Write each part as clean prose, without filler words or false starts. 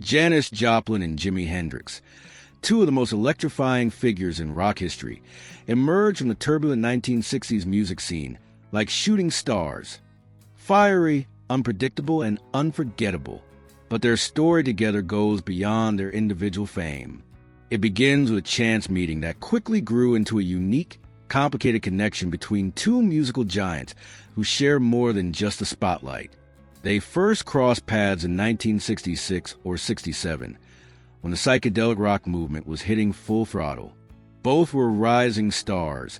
Janis Joplin and Jimi Hendrix, two of the most electrifying figures in rock history, emerged from the turbulent 1960s music scene like shooting stars. Fiery, unpredictable, and unforgettable. But their story together goes beyond their individual fame. It begins with a chance meeting that quickly grew into a unique, complicated connection between two musical giants who share more than just the spotlight. They first crossed paths in 1966 or 67, when the psychedelic rock movement was hitting full throttle. Both were rising stars,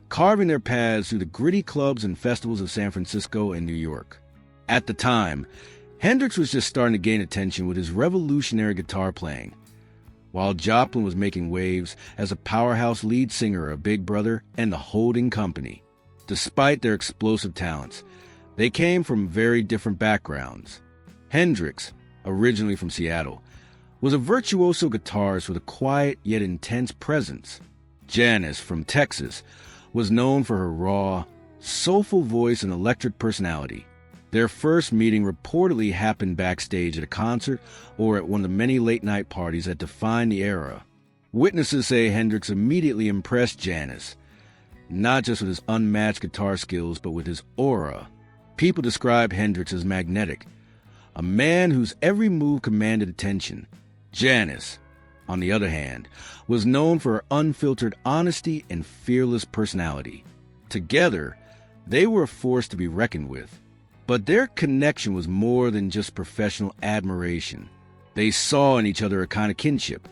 carving their paths through the gritty clubs and festivals of San Francisco and New York. At the time, Hendrix was just starting to gain attention with his revolutionary guitar playing, while Joplin was making waves as a powerhouse lead singer of Big Brother and the Holding Company. Despite their explosive talents, they came from very different backgrounds. Hendrix, originally from Seattle, was a virtuoso guitarist with a quiet yet intense presence. Janis, from Texas, was known for her raw, soulful voice and electric personality. Their first meeting reportedly happened backstage at a concert or at one of the many late-night parties that defined the era. Witnesses say Hendrix immediately impressed Janis, not just with his unmatched guitar skills, but with his aura. People describe Hendrix as magnetic, a man whose every move commanded attention. Janis, on the other hand, was known for her unfiltered honesty and fearless personality. Together, they were a force to be reckoned with. But their connection was more than just professional admiration. They saw in each other a kind of kinship.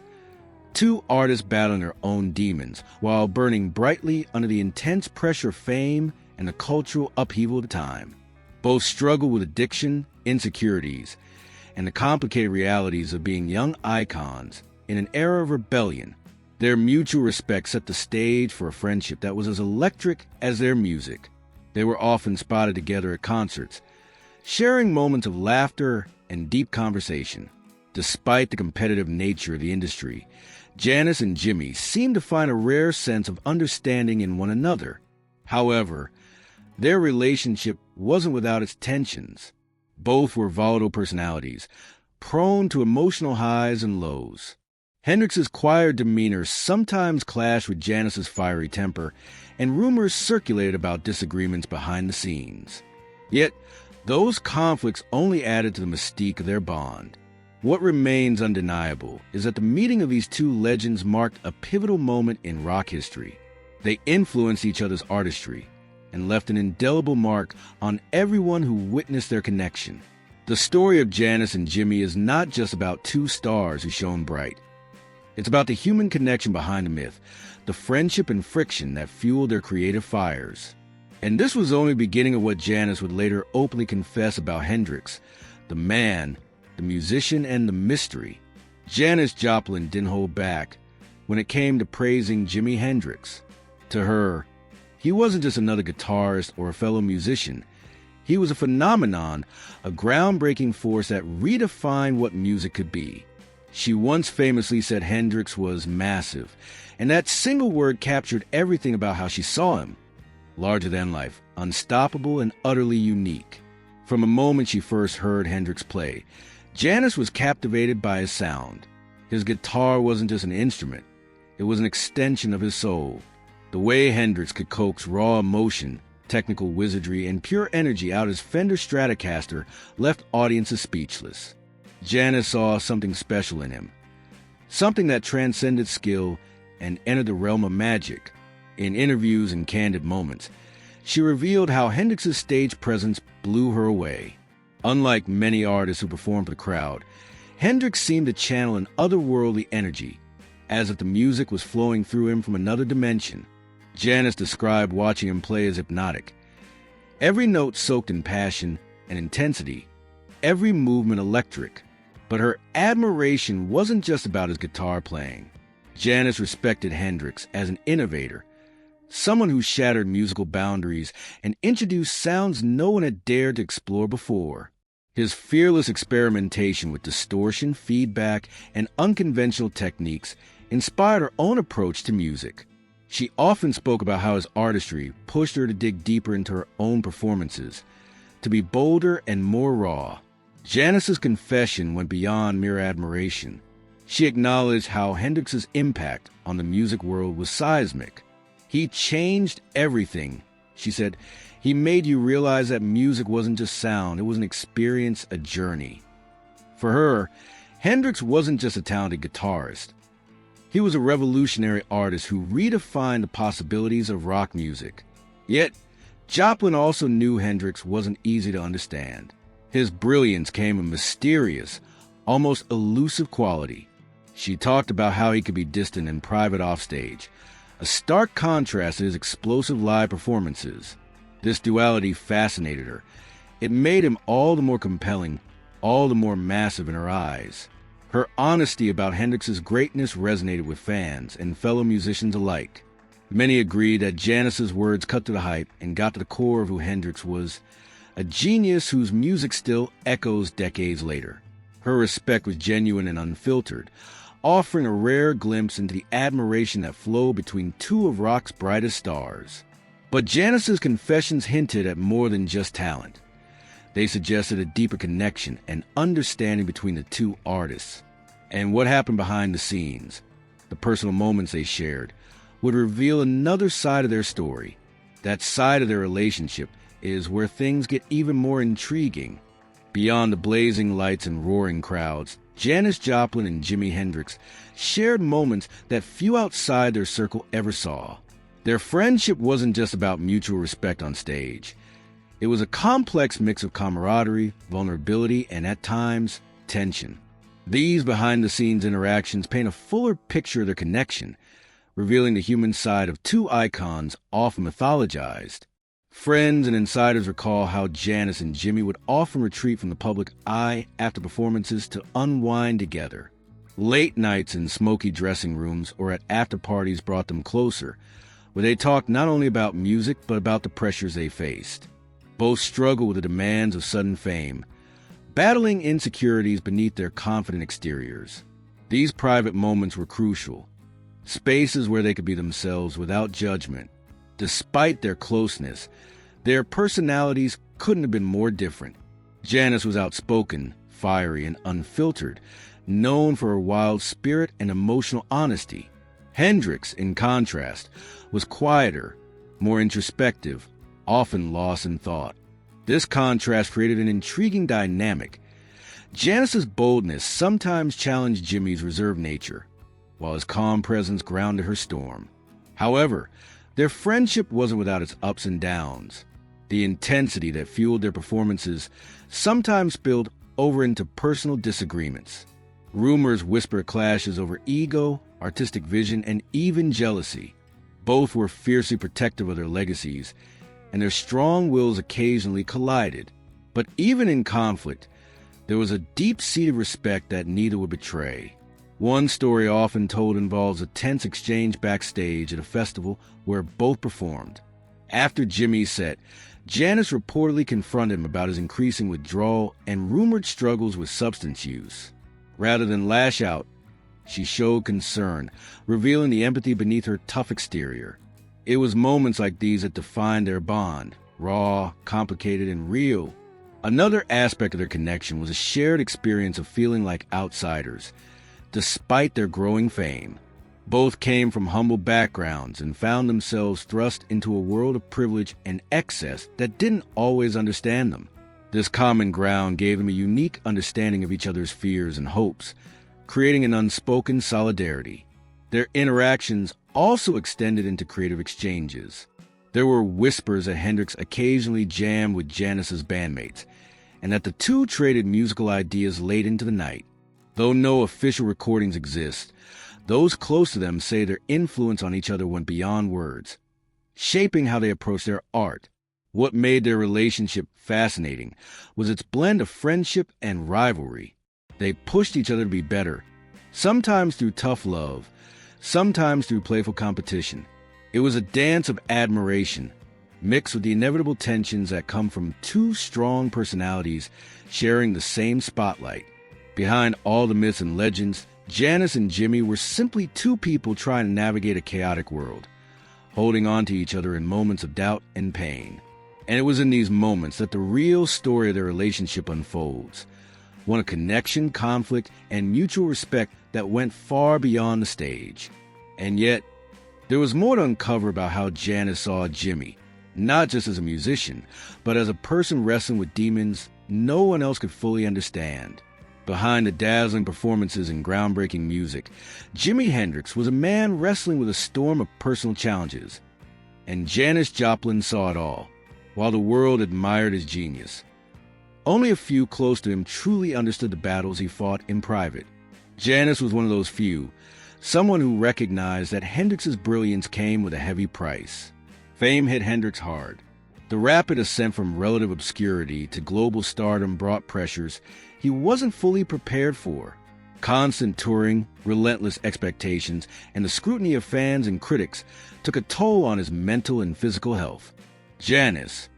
Two artists battling their own demons while burning brightly under the intense pressure of fame and the cultural upheaval of the time. Both struggled with addiction, insecurities, and the complicated realities of being young icons in an era of rebellion. Their mutual respect set the stage for a friendship that was as electric as their music. They were often spotted together at concerts, sharing moments of laughter and deep conversation. Despite the competitive nature of the industry, Janis and Jimi seemed to find a rare sense of understanding in one another. However, their relationship wasn't without its tensions. Both were volatile personalities, prone to emotional highs and lows. Hendrix's quiet demeanor sometimes clashed with Janis's fiery temper, and rumors circulated about disagreements behind the scenes. Yet, those conflicts only added to the mystique of their bond. What remains undeniable is that the meeting of these two legends marked a pivotal moment in rock history. They influenced each other's artistry and left an indelible mark on everyone who witnessed their connection. The story of Janis and Jimi is not just about two stars who shone bright. It's about the human connection behind the myth, the friendship and friction that fueled their creative fires. And this was only the beginning of what Janis would later openly confess about Hendrix, the man, the musician, and the mystery. Janis Joplin didn't hold back when it came to praising Jimi Hendrix. To her, he wasn't just another guitarist or a fellow musician. He was a phenomenon, a groundbreaking force that redefined what music could be. She once famously said Hendrix was massive, and that single word captured everything about how she saw him. Larger than life, unstoppable, and utterly unique. From the moment she first heard Hendrix play, Janis was captivated by his sound. His guitar wasn't just an instrument, it was an extension of his soul. The way Hendrix could coax raw emotion, technical wizardry, and pure energy out of his Fender Stratocaster left audiences speechless. Janis saw something special in him, something that transcended skill and entered the realm of magic. In interviews and candid moments, she revealed how Hendrix's stage presence blew her away. Unlike many artists who performed for the crowd, Hendrix seemed to channel an otherworldly energy, as if the music was flowing through him from another dimension. Janis described watching him play as hypnotic. Every note soaked in passion and intensity, every movement electric. But her admiration wasn't just about his guitar playing. Janis respected Hendrix as an innovator, someone who shattered musical boundaries and introduced sounds no one had dared to explore before. His fearless experimentation with distortion, feedback, and unconventional techniques inspired her own approach to music. She often spoke about how his artistry pushed her to dig deeper into her own performances, to be bolder and more raw. Janis's confession went beyond mere admiration. She acknowledged how Hendrix's impact on the music world was seismic. "He changed everything," she said. "He made you realize that music wasn't just sound, it was an experience, a journey." For her, Hendrix wasn't just a talented guitarist. He was a revolutionary artist who redefined the possibilities of rock music. Yet, Joplin also knew Hendrix wasn't easy to understand. His brilliance came in mysterious, almost elusive quality. She talked about how he could be distant and private offstage, a stark contrast to his explosive live performances. This duality fascinated her. It made him all the more compelling, all the more massive in her eyes. Her honesty about Hendrix's greatness resonated with fans and fellow musicians alike. Many agreed that Janis's words cut to the hype and got to the core of who Hendrix was, a genius whose music still echoes decades later. Her respect was genuine and unfiltered, offering a rare glimpse into the admiration that flowed between two of rock's brightest stars. But Janis's confessions hinted at more than just talent. They suggested a deeper connection and understanding between the two artists. And what happened behind the scenes, the personal moments they shared, would reveal another side of their story. That side of their relationship is where things get even more intriguing. Beyond the blazing lights and roaring crowds, Janis Joplin and Jimi Hendrix shared moments that few outside their circle ever saw. Their friendship wasn't just about mutual respect on stage. It was a complex mix of camaraderie, vulnerability, and at times, tension. These behind-the-scenes interactions paint a fuller picture of their connection, revealing the human side of two icons often mythologized. Friends and insiders recall how Janis and Jimi would often retreat from the public eye after performances to unwind together. Late nights in smoky dressing rooms or at after-parties brought them closer, where they talked not only about music but about the pressures they faced. Both struggled with the demands of sudden fame, battling insecurities beneath their confident exteriors. These private moments were crucial, spaces where they could be themselves without judgment. Despite their closeness, their personalities couldn't have been more different. Janis was outspoken, fiery, and unfiltered, known for her wild spirit and emotional honesty. Hendrix, in contrast, was quieter, more introspective, often lost in thought. This contrast created an intriguing dynamic. Janis's boldness sometimes challenged Jimi's reserved nature, while his calm presence grounded her storm. However, their friendship wasn't without its ups and downs. The intensity that fueled their performances sometimes spilled over into personal disagreements. Rumors whispered clashes over ego, artistic vision, and even jealousy. Both were fiercely protective of their legacies, and their strong wills occasionally collided. But even in conflict, there was a deep-seated respect that neither would betray. One story often told involves a tense exchange backstage at a festival where both performed. After Jimi's set, Janis reportedly confronted him about his increasing withdrawal and rumored struggles with substance use. Rather than lash out, she showed concern, revealing the empathy beneath her tough exterior. It was moments like these that defined their bond, raw, complicated, and real. Another aspect of their connection was a shared experience of feeling like outsiders, despite their growing fame. Both came from humble backgrounds and found themselves thrust into a world of privilege and excess that didn't always understand them. This common ground gave them a unique understanding of each other's fears and hopes, creating an unspoken solidarity. Their interactions also extended into creative exchanges. There were whispers that Hendrix occasionally jammed with Janis's bandmates, and that the two traded musical ideas late into the night. Though no official recordings exist, those close to them say their influence on each other went beyond words, shaping how they approached their art. What made their relationship fascinating was its blend of friendship and rivalry. They pushed each other to be better, sometimes through tough love, sometimes through playful competition. It was a dance of admiration, mixed with the inevitable tensions that come from two strong personalities sharing the same spotlight. Behind all the myths and legends, Janis and Jimi were simply two people trying to navigate a chaotic world, holding on to each other in moments of doubt and pain. And it was in these moments that the real story of their relationship unfolds, one of connection, conflict, and mutual respect that went far beyond the stage. And yet, there was more to uncover about how Janis saw Jimi, not just as a musician, but as a person wrestling with demons no one else could fully understand. Behind the dazzling performances and groundbreaking music, Jimi Hendrix was a man wrestling with a storm of personal challenges. And Janis Joplin saw it all, while the world admired his genius. Only a few close to him truly understood the battles he fought in private. Janis was one of those few, someone who recognized that Hendrix's brilliance came with a heavy price. Fame hit Hendrix hard. The rapid ascent from relative obscurity to global stardom brought pressures he wasn't fully prepared for. Constant touring, relentless expectations, and the scrutiny of fans and critics took a toll on his mental and physical health. Janis,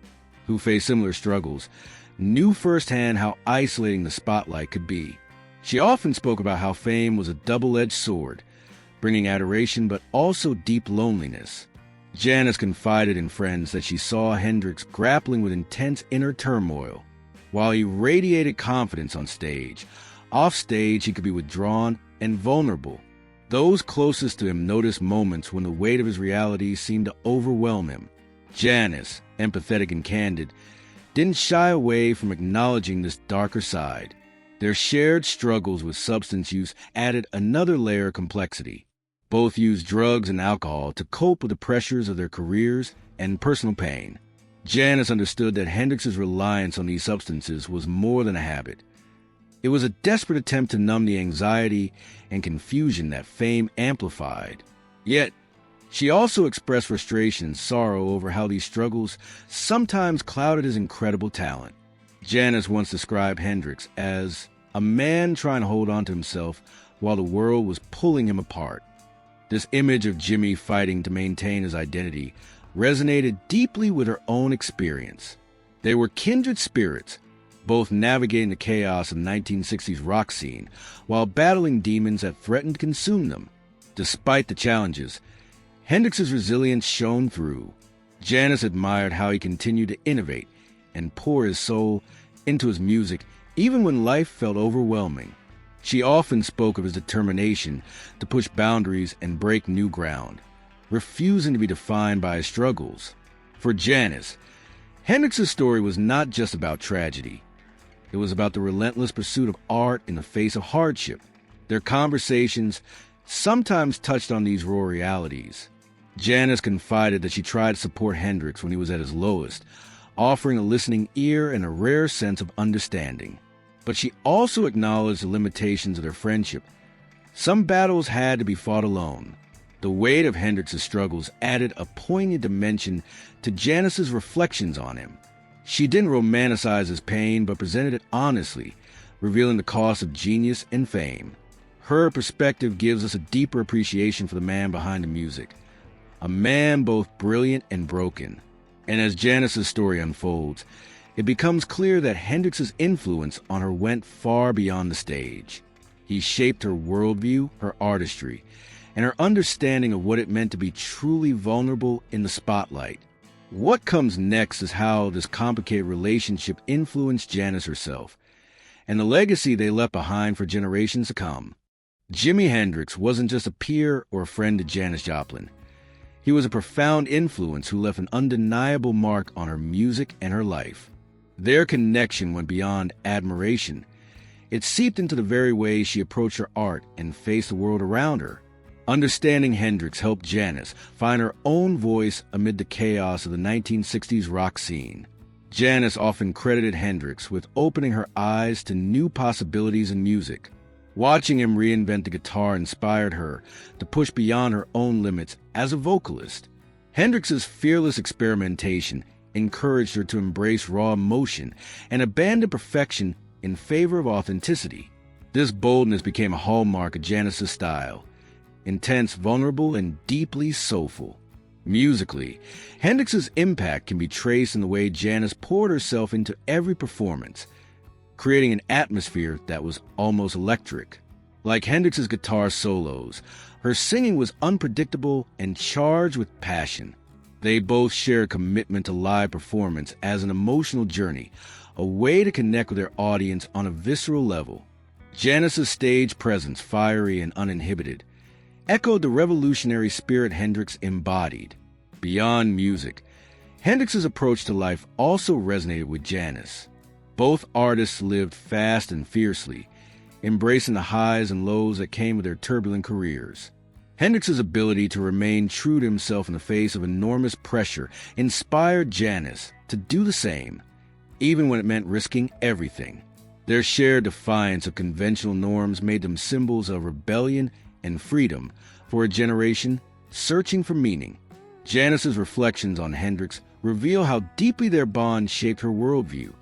who faced similar struggles, knew firsthand how isolating the spotlight could be. She often spoke about how fame was a double-edged sword, bringing adoration but also deep loneliness. Janis confided in friends that she saw Hendrix grappling with intense inner turmoil. While he radiated confidence on stage, off stage he could be withdrawn and vulnerable. Those closest to him noticed moments when the weight of his reality seemed to overwhelm him. Janis, empathetic and candid, didn't shy away from acknowledging this darker side. Their shared struggles with substance use added another layer of complexity. Both used drugs and alcohol to cope with the pressures of their careers and personal pain. Janis understood that Hendrix's reliance on these substances was more than a habit. It was a desperate attempt to numb the anxiety and confusion that fame amplified. Yet, she also expressed frustration and sorrow over how these struggles sometimes clouded his incredible talent. Janis once described Hendrix as a man trying to hold on to himself while the world was pulling him apart. This image of Jimi fighting to maintain his identity resonated deeply with her own experience. They were kindred spirits, both navigating the chaos of the 1960s rock scene while battling demons that threatened to consume them. Despite the challenges, Hendrix's resilience shone through. Janis admired how he continued to innovate and pour his soul into his music even when life felt overwhelming. She often spoke of his determination to push boundaries and break new ground, refusing to be defined by his struggles. For Janis, Hendrix's story was not just about tragedy. It was about the relentless pursuit of art in the face of hardship. Their conversations sometimes touched on these raw realities. Janis confided that she tried to support Hendrix when he was at his lowest, offering a listening ear and a rare sense of understanding. But she also acknowledged the limitations of their friendship. Some battles had to be fought alone. The weight of Hendrix's struggles added a poignant dimension to Janis's reflections on him. She didn't romanticize his pain, but presented it honestly, revealing the cost of genius and fame. Her perspective gives us a deeper appreciation for the man behind the music, a man both brilliant and broken. And as Janis's story unfolds, it becomes clear that Hendrix's influence on her went far beyond the stage. He shaped her worldview, her artistry, and her understanding of what it meant to be truly vulnerable in the spotlight. What comes next is how this complicated relationship influenced Janis herself, and the legacy they left behind for generations to come. Jimi Hendrix wasn't just a peer or a friend to Janis Joplin. He was a profound influence who left an undeniable mark on her music and her life. Their connection went beyond admiration. It seeped into the very way she approached her art and faced the world around her. Understanding Hendrix helped Janis find her own voice amid the chaos of the 1960s rock scene. Janis often credited Hendrix with opening her eyes to new possibilities in music. Watching him reinvent the guitar inspired her to push beyond her own limits as a vocalist. Hendrix's fearless experimentation encouraged her to embrace raw emotion and abandon perfection in favor of authenticity. This boldness became a hallmark of Janis's style: intense, vulnerable, and deeply soulful. Musically, Hendrix's impact can be traced in the way Janis poured herself into every performance, creating an atmosphere that was almost electric. Like Hendrix's guitar solos, her singing was unpredictable and charged with passion. They both shared commitment to live performance as an emotional journey, a way to connect with their audience on a visceral level. Janis's stage presence, fiery and uninhibited, echoed the revolutionary spirit Hendrix embodied. Beyond music, Hendrix's approach to life also resonated with Janis. Both artists lived fast and fiercely, embracing the highs and lows that came with their turbulent careers. Hendrix's ability to remain true to himself in the face of enormous pressure inspired Janis to do the same, even when it meant risking everything. Their shared defiance of conventional norms made them symbols of rebellion and freedom for a generation searching for meaning. Janis's reflections on Hendrix reveal how deeply their bond shaped her worldview.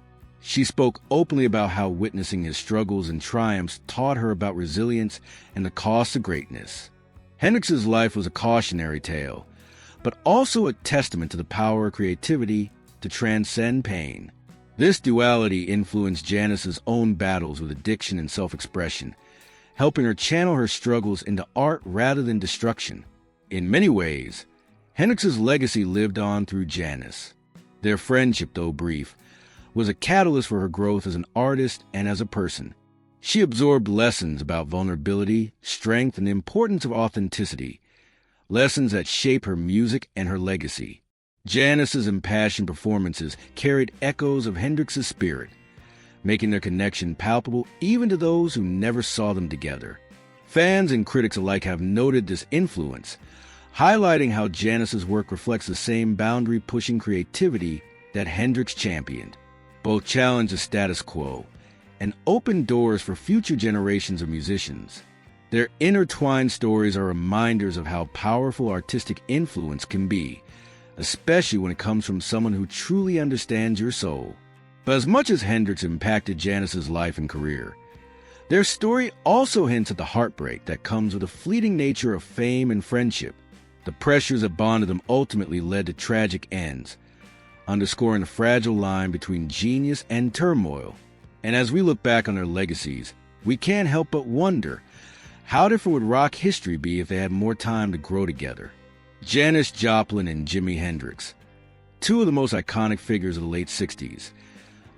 She spoke openly about how witnessing his struggles and triumphs taught her about resilience and the cost of greatness. Hendrix's life was a cautionary tale, but also a testament to the power of creativity to transcend pain. This duality influenced Janis's own battles with addiction and self-expression, helping her channel her struggles into art rather than destruction. In many ways, Hendrix's legacy lived on through Janis. Their friendship, though brief, was a catalyst for her growth as an artist and as a person. She absorbed lessons about vulnerability, strength, and the importance of authenticity, lessons that shape her music and her legacy. Janis's impassioned performances carried echoes of Hendrix's spirit, making their connection palpable even to those who never saw them together. Fans and critics alike have noted this influence, highlighting how Janis's work reflects the same boundary-pushing creativity that Hendrix championed. Both challenge the status quo and open doors for future generations of musicians. Their intertwined stories are reminders of how powerful artistic influence can be, especially when it comes from someone who truly understands your soul. But as much as Hendrix impacted Janis's life and career, their story also hints at the heartbreak that comes with the fleeting nature of fame and friendship. The pressures that bonded them ultimately led to tragic ends, underscoring the fragile line between genius and turmoil. And as we look back on their legacies, we can't help but wonder, how different would rock history be if they had more time to grow together? Janis Joplin and Jimi Hendrix, two of the most iconic figures of the late 60s,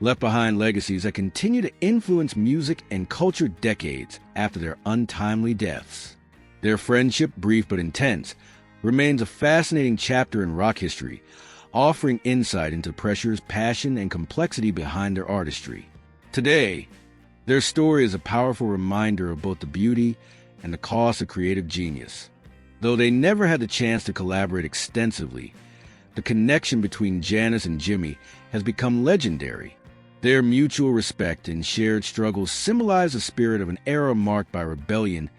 left behind legacies that continue to influence music and culture decades after their untimely deaths. Their friendship, brief but intense, remains a fascinating chapter in rock history, offering insight into pressures, passion, and complexity behind their artistry. Today, their story is a powerful reminder of both the beauty and the cost of creative genius. Though they never had the chance to collaborate extensively, the connection between Janis and Jimi has become legendary. Their mutual respect and shared struggles symbolize the spirit of an era marked by rebellion,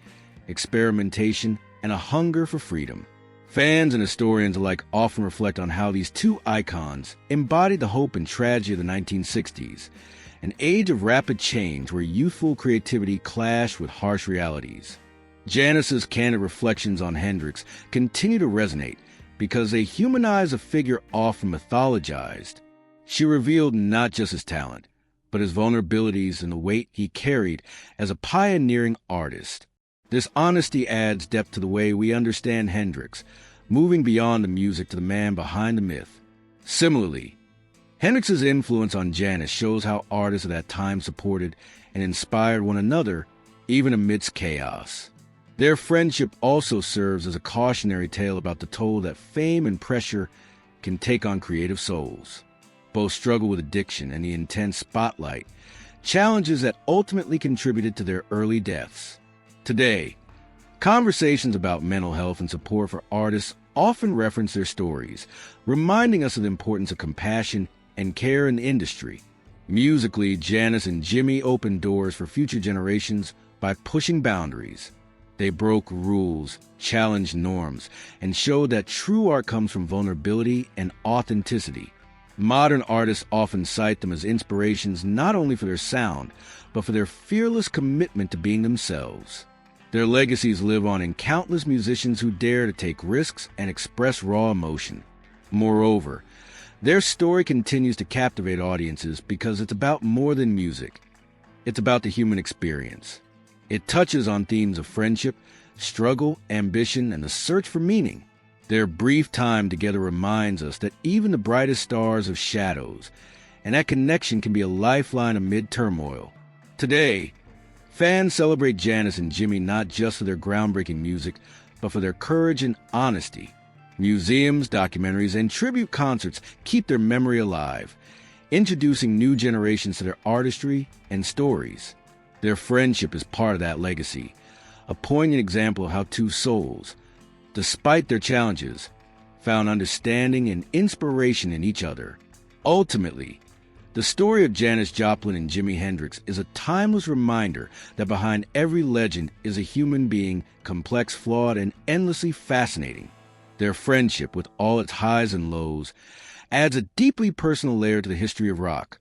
experimentation, and a hunger for freedom. Fans and historians alike often reflect on how these two icons embodied the hope and tragedy of the 1960s, an age of rapid change where youthful creativity clashed with harsh realities. Janis's candid reflections on Hendrix continue to resonate because they humanize a figure often mythologized. She revealed not just his talent, but his vulnerabilities and the weight he carried as a pioneering artist. This honesty adds depth to the way we understand Hendrix, moving beyond the music to the man behind the myth. Similarly, Hendrix's influence on Janis shows how artists of that time supported and inspired one another, even amidst chaos. Their friendship also serves as a cautionary tale about the toll that fame and pressure can take on creative souls. Both struggle with addiction and the intense spotlight, challenges that ultimately contributed to their early deaths. Today, conversations about mental health and support for artists often reference their stories, reminding us of the importance of compassion and care in the industry. Musically, Janis and Jimi opened doors for future generations by pushing boundaries. They broke rules, challenged norms, and showed that true art comes from vulnerability and authenticity. Modern artists often cite them as inspirations not only for their sound, but for their fearless commitment to being themselves. Their legacies live on in countless musicians who dare to take risks and express raw emotion. Moreover, their story continues to captivate audiences because it's about more than music. It's about the human experience. It touches on themes of friendship, struggle, ambition, and the search for meaning. Their brief time together reminds us that even the brightest stars have shadows, and that connection can be a lifeline amid turmoil. Today, fans celebrate Janis and Jimi not just for their groundbreaking music, but for their courage and honesty. Museums, documentaries, and tribute concerts keep their memory alive, introducing new generations to their artistry and stories. Their friendship is part of that legacy, a poignant example of how two souls, despite their challenges, found understanding and inspiration in each other. Ultimately, the story of Janis Joplin and Jimi Hendrix is a timeless reminder that behind every legend is a human being, complex, flawed, and endlessly fascinating. Their friendship, with all its highs and lows, adds a deeply personal layer to the history of rock,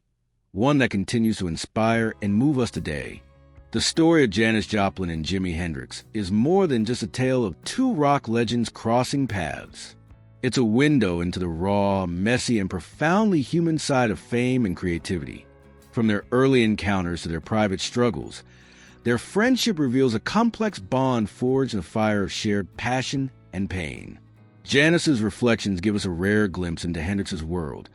one that continues to inspire and move us today. The story of Janis Joplin and Jimi Hendrix is more than just a tale of two rock legends crossing paths. It's a window into the raw, messy, and profoundly human side of fame and creativity. From their early encounters to their private struggles, their friendship reveals a complex bond forged in a fire of shared passion and pain. Janis's reflections give us a rare glimpse into Hendrix's world,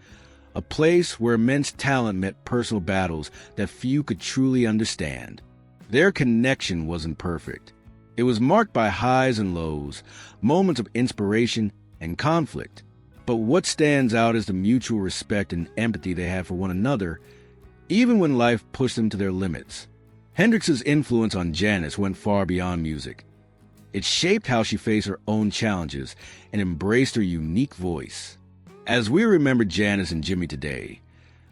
a place where immense talent met personal battles that few could truly understand. Their connection wasn't perfect. It was marked by highs and lows, moments of inspiration and conflict. But what stands out is the mutual respect and empathy they had for one another, even when life pushed them to their limits. Hendrix's influence on Janis went far beyond music. It shaped how she faced her own challenges and embraced her unique voice. As we remember Janis and Jimi today,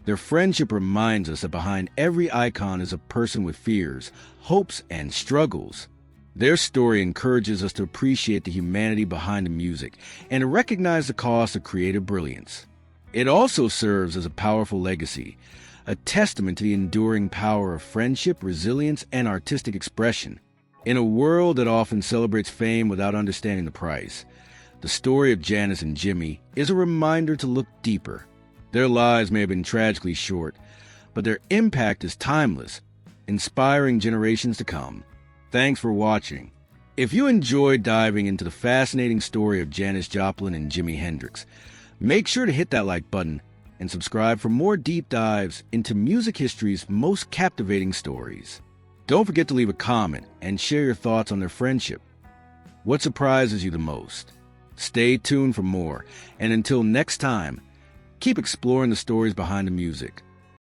their friendship reminds us that behind every icon is a person with fears, hopes, and struggles. Their story encourages us to appreciate the humanity behind the music and to recognize the cost of creative brilliance. It also serves as a powerful legacy, a testament to the enduring power of friendship, resilience, and artistic expression. In a world that often celebrates fame without understanding the price, the story of Janis and Jimi is a reminder to look deeper. Their lives may have been tragically short, but their impact is timeless, inspiring generations to come. Thanks for watching. If you enjoyed diving into the fascinating story of Janis Joplin and Jimi Hendrix, make sure to hit that like button and subscribe for more deep dives into music history's most captivating stories. Don't forget to leave a comment and share your thoughts on their friendship. What surprises you the most? Stay tuned for more, and until next time, keep exploring the stories behind the music.